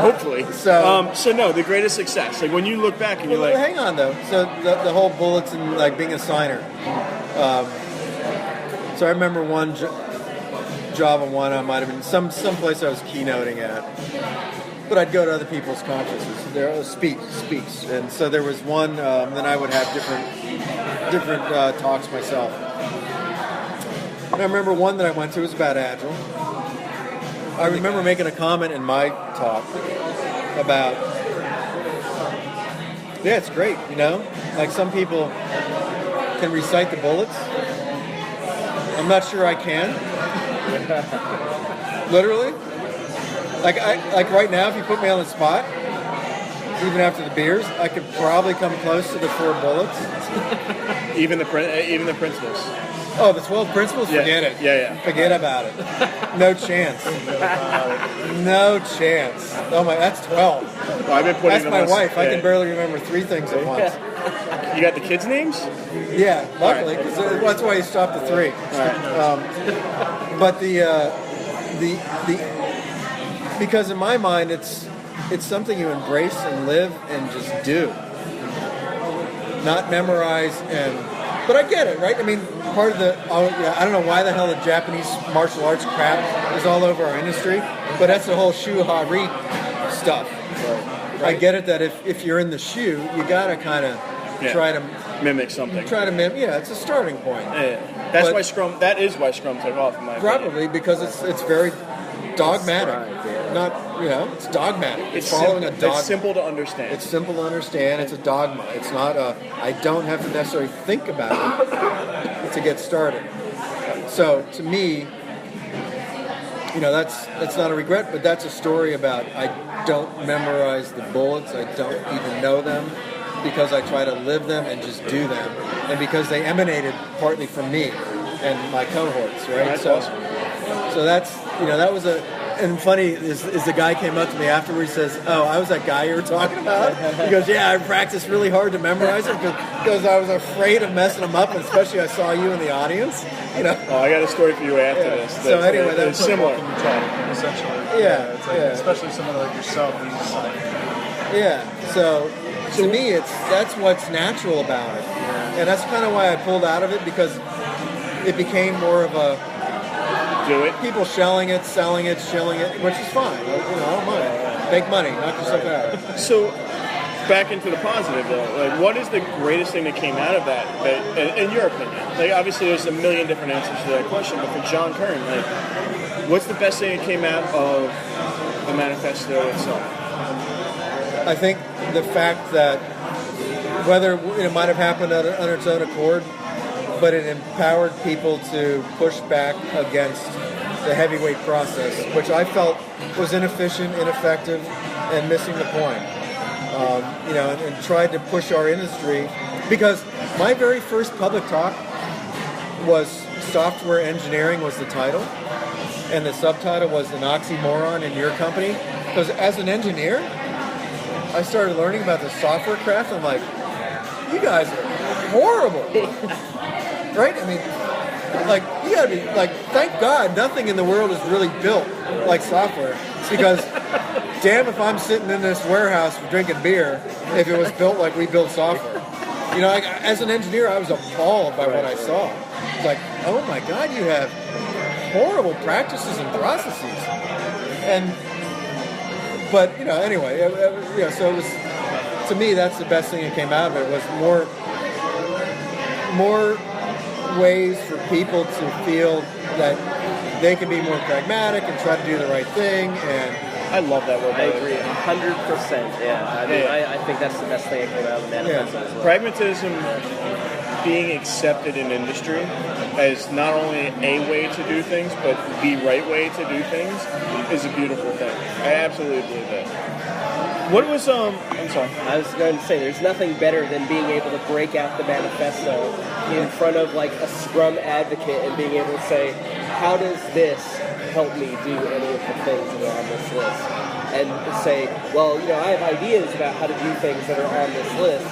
Hopefully. So no, the greatest success. Like when you look back and you're Well, like, hang on though. So the whole bullets and like being a signer. So I remember one job on one. I might have been some place I was keynoting at, but I'd go to other people's conferences. There was speaks, and so there was one. Then I would have different talks myself. And I remember one that I went to was about Agile. I remember making a comment in my talk about, yeah, it's great, like some people can recite the bullets. I'm not sure I can. Literally. Like right now, if you put me on the spot, even after the beers, I could probably come close to the 4 bullets. even the principles. Oh, the 12 principles? Yeah. Forget it. Yeah. Forget about it. No chance. No chance. Oh my, that's 12. Well, I've been putting That's them my on- wife. I yeah. can barely remember 3 things at once. You got the kids' names? Yeah, luckily, because that's why you stopped at 3. But because in my mind, it's something you embrace and live and just do, not memorize But I get it, right? I mean, part of I don't know why the hell the Japanese martial arts crap is all over our industry, but that's the whole shu ha-ri stuff. Right. I get it that if you're in the shu, you gotta kind of try to mimic something. It's a starting point. Yeah. But- That is why Scrum took off, in my opinion. Probably because it's very dogmatic. It's dogmatic. It's following a dogma. It's simple to understand. It's simple to understand. It's a dogma. It's not I don't have to necessarily think about it to get started. So to me, that's not a regret, but that's a story about I don't memorize the bullets. I don't even know them because I try to live them and just do them, and because they emanated partly from me and my cohorts. Right. That's so, awesome. So that's that was a. And funny is the guy came up to me afterwards and says, "Oh, I was that guy you were talking about." He goes, "Yeah, I practiced really hard to memorize it because I was afraid of messing them up, and especially I saw you in the audience." Oh, I got a story for you after this. So anyway, that's similar. Essentially. Yeah, It's like, especially someone like yourself who's just like, Yeah. So to me, that's what's natural about it, and that's kind of why I pulled out of it because it became more of a. Do it. People shelling it, selling it, shilling it, which is fine. I don't mind. Make money, knock yourself out. So, back into the positive though. Like, what is the greatest thing that came out of that in your opinion? Like, obviously, there's a million different answers to that question, but for John Kern, like, what's the best thing that came out of the manifesto itself? I think the fact that whether it might have happened on its own accord, but it empowered people to push back against the heavyweight process, which I felt was inefficient, ineffective, and missing the point. And tried to push our industry, because my very first public talk was software engineering was the title, and the subtitle was an oxymoron in your company. Because as an engineer, I started learning about the software craft. I'm like, you guys are horrible. Right? I mean, like, you gotta be, like, thank God nothing in the world is really built like software. Because, damn if I'm sitting in this warehouse drinking beer if it was built like we build software. As an engineer, I was appalled by what I saw. It's like, oh my God, you have horrible practices and processes. And But anyway, so it was, to me, that's the best thing that came out of it, was more ways for people to feel that they can be more pragmatic and try to do the right thing. And I love that word. I agree, 100%. Yeah, I mean, I think that's the best thing that came out of the manifesto as well. Pragmatism being accepted in industry as not only a way to do things, but the right way to do things is a beautiful thing. I absolutely believe that. What was, I'm sorry. I was going to say, there's nothing better than being able to break out the manifesto in front of like a Scrum advocate and being able to say, how does this help me do any of the things that are on this list? And say, well, I have ideas about how to do things that are on this list,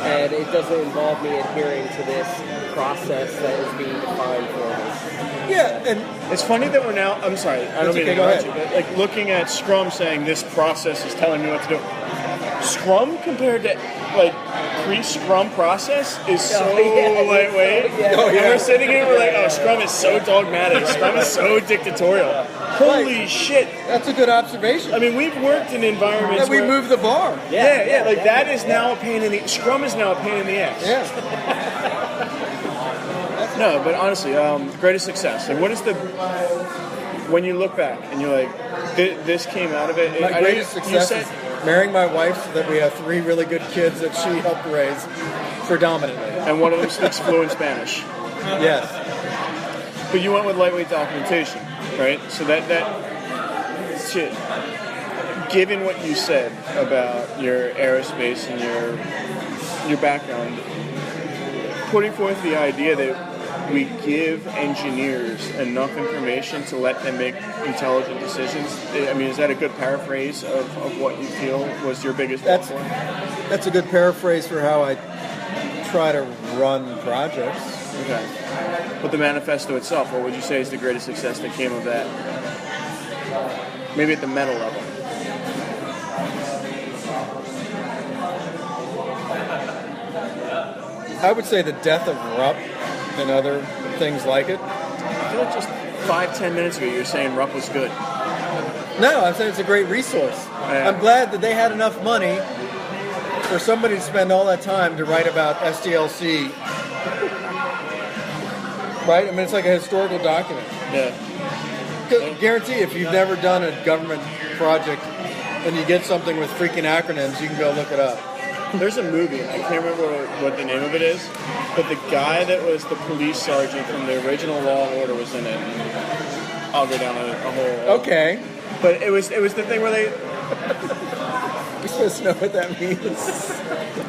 and it doesn't involve me adhering to this process that is being defined for me. yeah, and It's funny that we're now, I'm sorry, I don't mean to okay, go interrupt you, ahead. but like looking at Scrum saying this process is telling me what to do. Scrum compared to like pre-Scrum process is so lightweight. yeah. Oh, yeah. And we're sitting here, we're like, oh, Scrum is so dogmatic. Scrum is so dictatorial. Holy shit. that's a good observation. I mean, we've worked in environments that we where... move the bar. Yeah, like that is now a pain in the... Scrum is now a pain in the ass. Yeah. No, but honestly, greatest success. Like, what is the... When you look back and you're like, this came out of it... My I know greatest you success said- is marrying my wife so that we have 3 really good kids that she helped raise predominantly. And one of them speaks fluent Spanish. Yes. But you went with lightweight documentation, right? So that shit. Given what you said about your aerospace and your background, putting forth the idea that we give engineers enough information to let them make intelligent decisions. I mean, is that a good paraphrase of what you feel was your biggest That's point? that's a good paraphrase for how I try to run projects. Okay. But the manifesto itself, what would you say is the greatest success that came of that? Maybe at the meta level. I would say the death of RUP and other things like it. I feel like just 5-10 minutes ago you were saying RUP was good. No, I'm saying it's a great resource. Yeah. I'm glad that they had enough money for somebody to spend all that time to write about SDLC. Right? I mean, it's like a historical document. Yeah. Guarantee if you've never done a government project and you get something with freaking acronyms, you can go look it up. There's a movie, I can't remember what the name of it is, but the guy that was the police sergeant from the original Law and Order was in it. I'll go down a whole... Okay. But it was the thing where they... You're supposed to know what that means.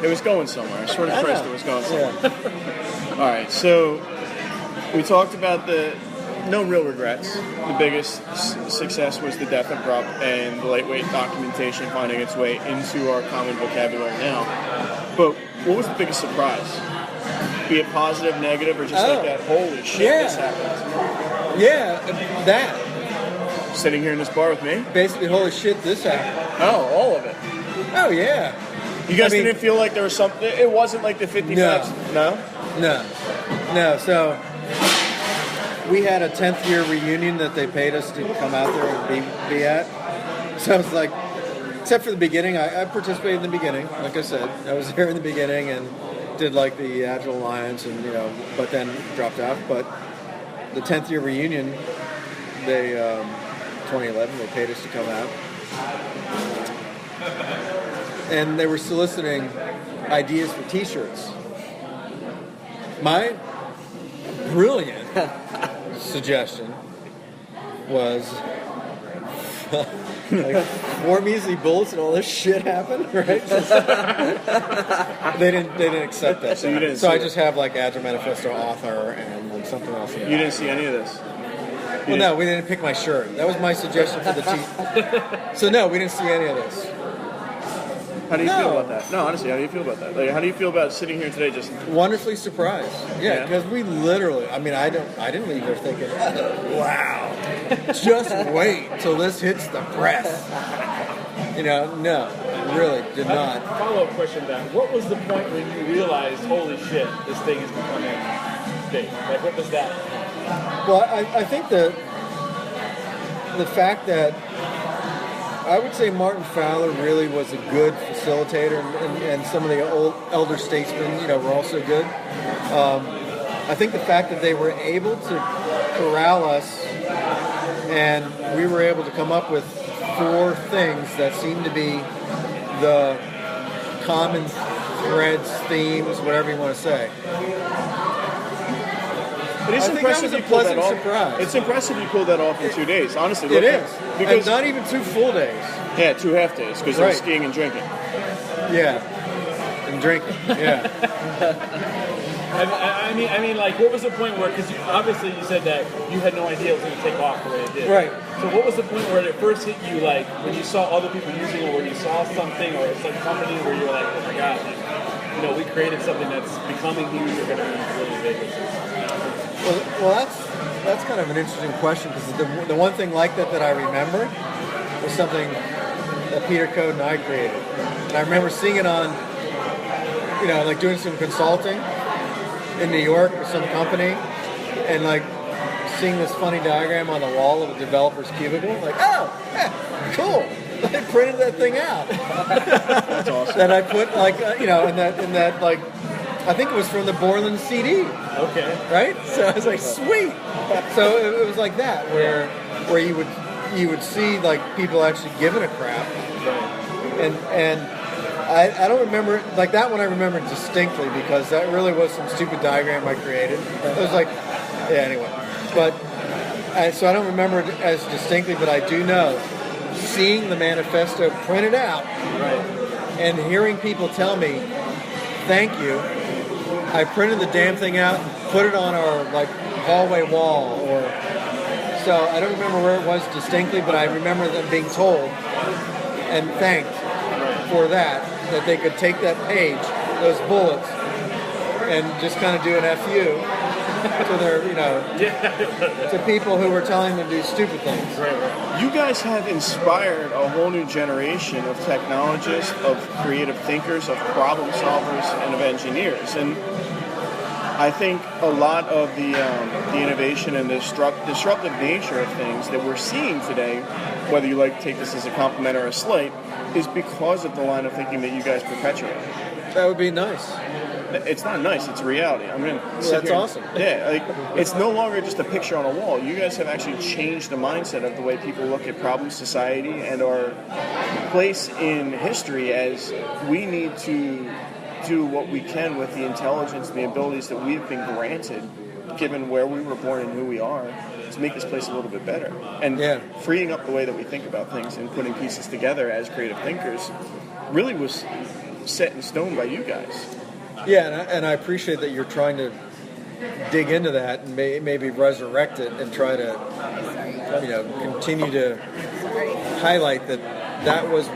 It was going somewhere. I swear to Christ it was going somewhere. Yeah. All right, so we talked about the no real regrets. The biggest success was the death of RUP and the lightweight documentation finding its way into our common vocabulary now. But what was the biggest surprise? Be it positive, negative, or just like that, holy shit, this happened. Yeah, that. Sitting here in this bar with me? Basically, holy shit, this happened. Oh, all of it. Oh, yeah. You guys I mean- didn't feel like there was something, it wasn't like the 55. No? No. So we had a 10th year reunion that they paid us to come out there and be at. So I was like, except for the beginning, I participated in the beginning. Like I said, I was there in the beginning and did like the Agile Alliance and, but then dropped out. But the 10th year reunion, they, 2011, they paid us to come out. And they were soliciting ideas for t-shirts. My brilliant suggestion was like, war measly bullets and all this shit happened, right? They didn't accept that. So you didn't So see I it. just have like Agile Manifesto author and like something else. You didn't see any of this? Well, no, we didn't pick my shirt. That was my suggestion for the team. So no, we didn't see any of this. How do you No. feel about that? No, honestly, how do you feel about that? Like, how do you feel about sitting here today just... Wonderfully surprised. Yeah, Yeah. because we literally, I mean, I didn't leave there thinking, wow, just wait till this hits the press. No, really did not. Follow-up question then. What was the point when you realized, holy shit, this thing is becoming big? Like, what was that? Well, I think the fact that I would say Martin Fowler really was a good facilitator, and some of the old elder statesmen, were also good. I think the fact that they were able to corral us, and we were able to come up with 4 things that seemed to be the common threads, themes, whatever you want to say. But it's I think that was a pleasant surprise. It's impressive you pulled that off in 2 days. Honestly, It is. because And not even 2 full days. yeah, 2 half days because they're Right. skiing and drinking. Yeah. And drinking. Yeah. I mean, like, what was the point where? Because obviously you said that you had no idea it was going to take off the way it did. Right. So what was the point where it first hit you, like when you saw other people using it, or when you saw something or some company where you were like, oh my god, like, we created something that's becoming huge, or going to be really big. Well, that's kind of an interesting question, because the one thing like that I remember was something that Peter Code and I created. And I remember seeing it on, like doing some consulting in New York with some company, and like seeing this funny diagram on the wall of a developer's cubicle. Like, oh, yeah, cool. I printed that thing out. That's awesome. That I put in that like, I think it was from the Borland CD. Okay. Right? So I was like, sweet. So it was like that, where you would see like people actually giving a crap. And I don't remember, like that one I remember distinctly, because that really was some stupid diagram I created. It was like, yeah, anyway. But, so I don't remember it as distinctly, but I do know seeing the manifesto printed out and hearing people tell me, thank you. I printed the damn thing out and put it on our like hallway wall, so I don't remember where it was distinctly, but I remember them being told and thanked for that they could take that page, those bullets, and just kind of do an FU to their, to people who were telling them to do stupid things. You guys have inspired a whole new generation of technologists, of creative thinkers, of problem solvers, and of engineers. And I think a lot of the innovation and the disruptive nature of things that we're seeing today, whether you like to take this as a compliment or a slight, is because of the line of thinking that you guys perpetuate. That would be nice. It's not nice, it's reality. I mean, that's awesome. Yeah, like it's no longer just a picture on a wall. You guys have actually changed the mindset of the way people look at problem society and our place in history, as we need to do what we can with the intelligence and the abilities that we've been granted, given where we were born and who we are, to make this place a little bit better. And freeing up the way that we think about things and putting pieces together as creative thinkers really was set in stone by you guys. Yeah, and I appreciate that you're trying to dig into that and maybe resurrect it and try to, continue to highlight that was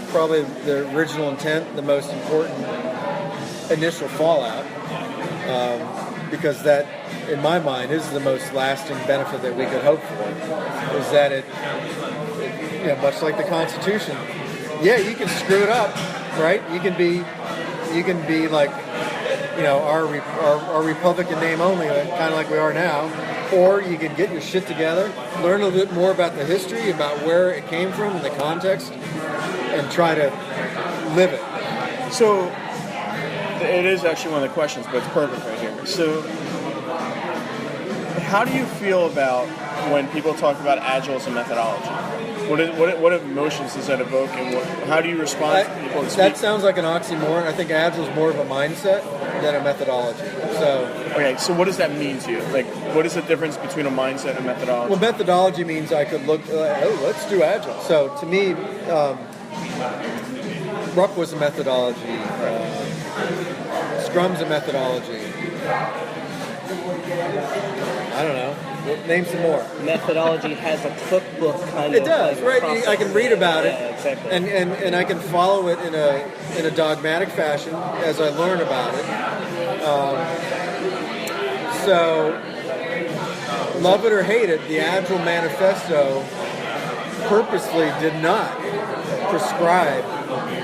probably the original intent, the most important initial fallout, because that, in my mind, is the most lasting benefit that we could hope for, is that it much like the Constitution, you can screw it up, right? You can be like, our Republican name only, kind of like we are now, or you can get your shit together, learn a little bit more about the history, about where it came from and the context, and try to live it. So, it is actually one of the questions, but it's perfect right here. So, how do you feel about when people talk about Agile as a methodology? What emotions does that evoke, and how do you respond to people that speak? That sounds like an oxymoron. I think Agile is more of a mindset than a methodology. Okay, so what does that mean to you? Like, what is the difference between a mindset and a methodology? Well, methodology means I could look, let's do Agile. So to me, Ruck was a methodology. Scrum's a methodology. I don't know. Name some more. Methodology has a cookbook kind of. It does, right? process. I can read about it, exactly. and I can follow it in a dogmatic fashion as I learn about it. So, love it or hate it, the Agile Manifesto purposely did not prescribe.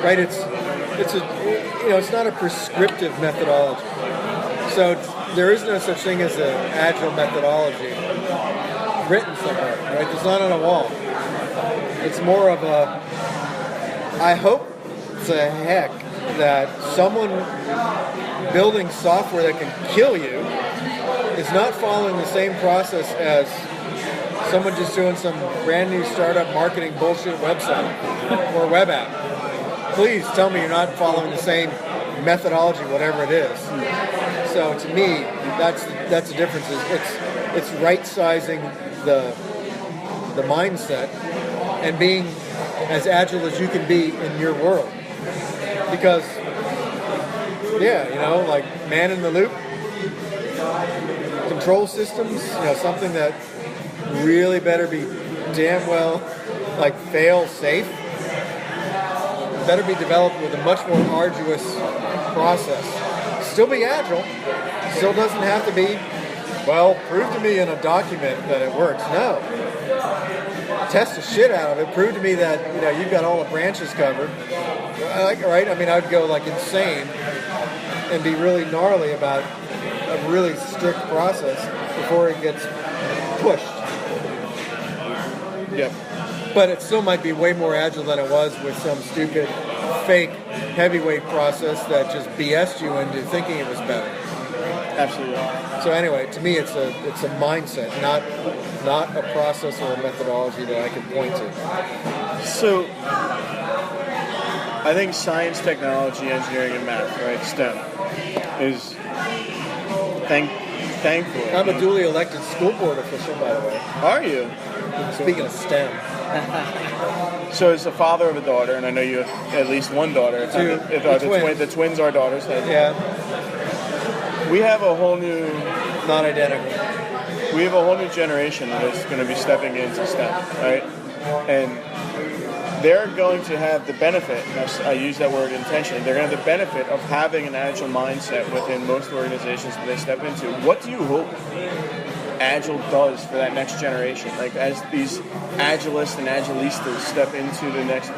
Right? It's not a prescriptive methodology. So there is no such thing as an Agile methodology written somewhere, right? It's not on a wall. It's more of a, I hope to heck that someone building software that can kill you is not following the same process as someone just doing some brand new startup marketing bullshit website or web app. Please tell me you're not following the same methodology, whatever it is. So to me, that's the difference. It's right sizing the mindset and being as agile as you can be in your world. Because like man in the loop, control systems, something that really better be damn well like fail safe, better be developed with a much more arduous process. Still be agile, still doesn't have to be, well, prove to me in a document that it works. No. Test the shit out of it, prove to me that you've got all the branches covered. Right? I mean, I'd go like insane and be really gnarly about a really strict process before it gets pushed. Yep. But it still might be way more agile than it was with some stupid, fake, heavyweight process that just BS'd you into thinking it was better. Absolutely. So anyway, to me, it's a mindset, not a process or a methodology that I can point to. So, I think science, technology, engineering, and math, right, STEM, is thankfully. I'm a duly elected school board official, by the way. Are you? Speaking of STEM. So as a father of a daughter, and I know you have at least one daughter. Two. The twins are daughters. Yeah. We have a whole new... Not identical. We have a whole new generation that is going to be stepping into STEM, right? And they're going to have the benefit, and I use that word intentionally, they're going to have the benefit of having an agile mindset within most organizations that they step into. What do you hope Agile does for that next generation? Like, as these agilists and agilistas step into the next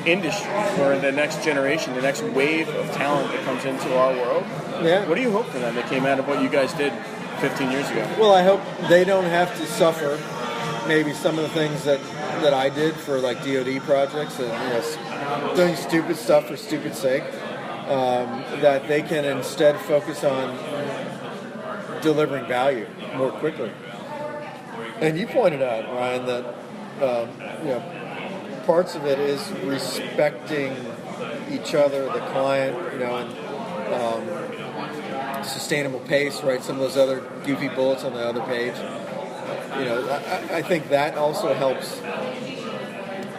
industry, or the next generation, the next wave of talent that comes into our world, what do you hope for them that came out of what you guys did 15 years ago? Well, I hope they don't have to suffer maybe some of the things that I did for like DoD projects and doing stupid stuff for stupid sake. That they can instead focus on delivering value more quickly. And you pointed out, Ryan, that parts of it is respecting each other, the client, and sustainable pace, right? Some of those other goofy bullets on the other page. I think that also helps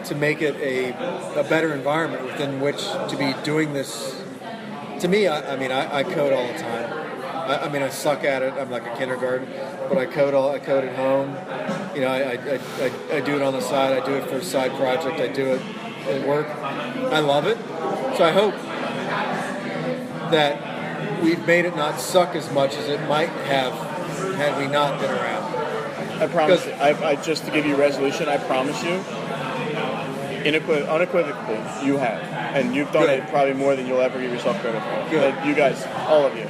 to make it a better environment within which to be doing this. To me, I code all the time. I suck at it. I'm like a kindergarten, but I code at home. I do it on the side. I do it for a side project. I do it at work. I love it. So I hope that we've made it not suck as much as it might have had we not been around. I promise. I just to give you resolution, I promise you, unequivocally, you have, and you've done it probably more than you'll ever give yourself credit for. Good. You guys, all of you,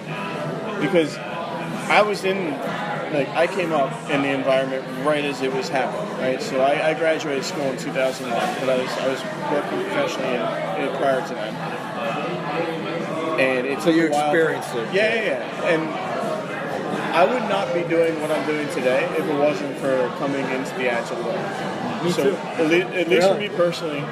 because I came up in the environment right as it was happening, right? So I graduated school in 2001, but I was working professionally prior to that. And so you experienced it. Yeah. And I would not be doing what I'm doing today if it wasn't for coming into the Agile world. Me too. At least for me personally,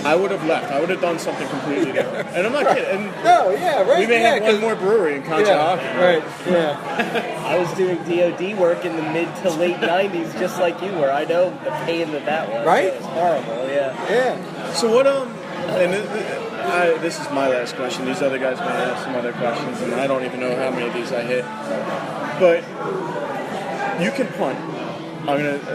I would have left. I would have done something completely different. And I'm not kidding. Right. We may have one more brewery in Conshohocken. Right. I was doing DoD work in the mid to late 90s, just like you were. I know the pain that was. Right? It was horrible, Yeah. So what, this is my last question. These other guys might have some other questions, and I don't even know how many of these I hit. But you can punt.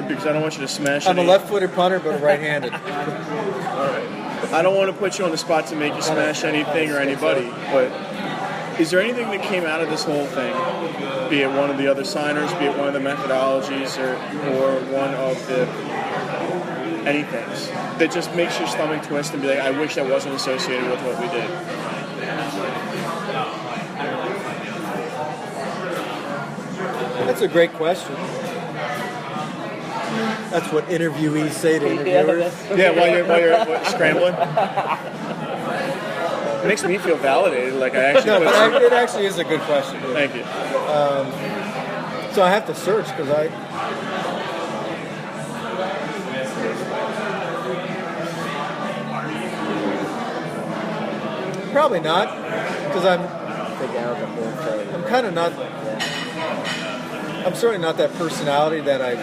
Because I don't want you to smash I'm a left-footed punter, but right-handed. All right. I don't want to put you on the spot to make you smash anything or anybody, but is there anything that came out of this whole thing, be it one of the other signers, be it one of the methodologies, or one of the anythings, that just makes your stomach twist and be like, I wish that wasn't associated with what we did? That's a great question. That's what interviewees say to Yeah, interviewers. Yeah, while you're scrambling. It makes me feel validated. Like I actually. No, put but some- it actually is a good question. Thank you. So I have to search because probably not, because I'm kind of not. I'm certainly not that personality that I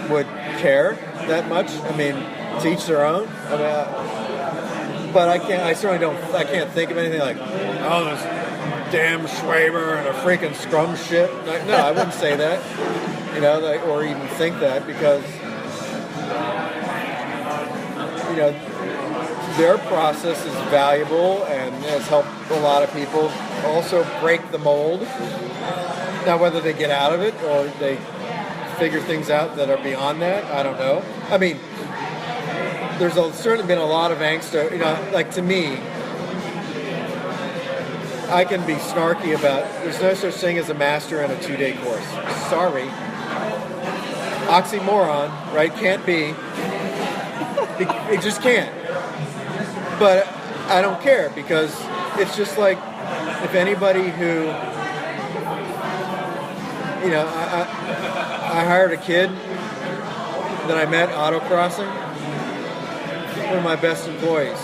would care that much. I mean, to each their own. I mean, but I can't. I certainly don't. I can't think of anything like, oh, this damn Schwaber and a freaking scrum shit. Like, no, I wouldn't say that. You know, like, or even think that because you know their process is valuable and has helped a lot of people also break the mold. Now, whether they get out of it or they figure things out that are beyond that, I don't know. I mean, there's certainly been a lot of angst. You know, like to me, I can be snarky about. There's no such thing as a master in a 2-day course. Sorry, oxymoron, right? Can't be. It just can't. But I don't care because it's just like if anybody who, you know, I hired a kid that I met autocrossing, one of my best employees.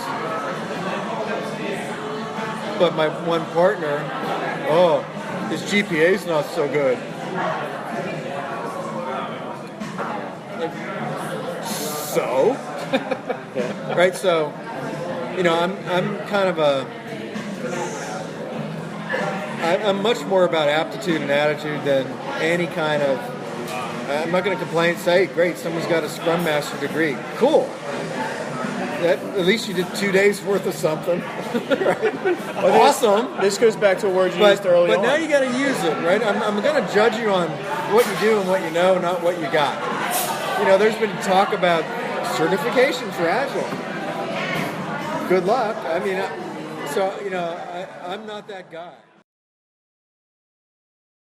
But my one partner, his GPA's not so good. So? Right, so, you know, I'm kind of I'm much more about aptitude and attitude than any kind of. I'm not going to complain and say, great, someone's got a Scrum Master degree. Cool. At least you did 2 days worth of something. Right? Awesome. This goes back to a word you used early but on. now you got to use it, right? I'm going to judge you on what you do and what you know, not what you got. You know, there's been talk about certification for Agile. Good luck. I mean, so, you know, I'm not that guy.